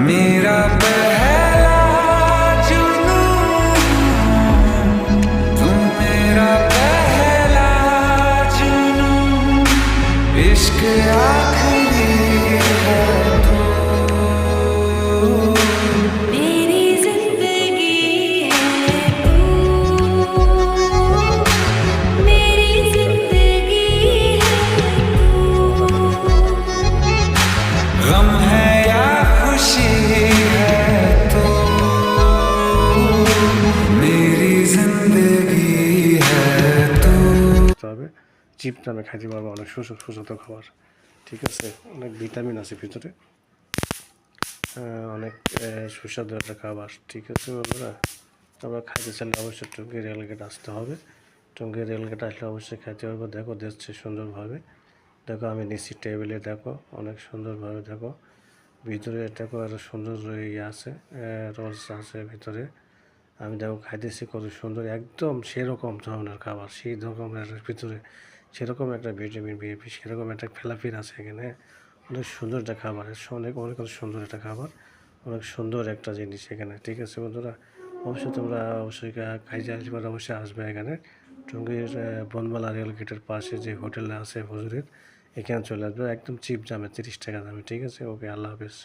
मेरा पहला जुनून, तुम मेरा पहला जुनून, इश्क आखिरी है तो मेरी जिंदगी है तू, मेरी जिंदगी है तू। गम है या खुशी है तो मेरी जिंदगी है तो। তবে চিপ নামে খাইতে পারবো অনেক সুস্বাদু খাবার, ঠিক আছে। অনেক ভিটামিন আছে ভিতরে, অনেক সুস্বাদু একটা খাবার, ঠিক আছে বন্ধুরা। আমরা খাইতে চাইলে অবশ্যই টঙ্গী রেলগেট আসতে হবে। টঙ্গী রেলগেট আসলে অবশ্যই খাইতে পারবো। দেখো দিচ্ছে সুন্দরভাবে, দেখো আমি নিচি টেবিলে, দেখো অনেক সুন্দরভাবে, দেখো ভিতরে দেখো একটা সুন্দর ইয়ে আছে, রোজ আছে ভিতরে। আমি দেখো খাইতেছি কত সুন্দর, একদম সেরকম ধরনের খাবার, সেই রকমের ভিতরে সেরকম একটা ভিটামিন বিএপি, সেরকম একটা ফেলাফির আছে এখানে। অনেক সুন্দর একটা খাবার, অনেক অনেক সুন্দর একটা খাবার, অনেক সুন্দর একটা জিনিস এখানে, ঠিক আছে বন্ধুরা। অবশ্যই তোমরা অবশ্যই খাইতে আসবে, অবশ্যই আসবে এখানে। টঙ্গীর বনমালা রেল গেটের পাশে যে হোটেল আছে হুজুরের, এখানে চলে আসবে একদম চিপ দামে, 30 টাকা দামে, ঠিক আছে। ওকে, আল্লাহ হাফেজ।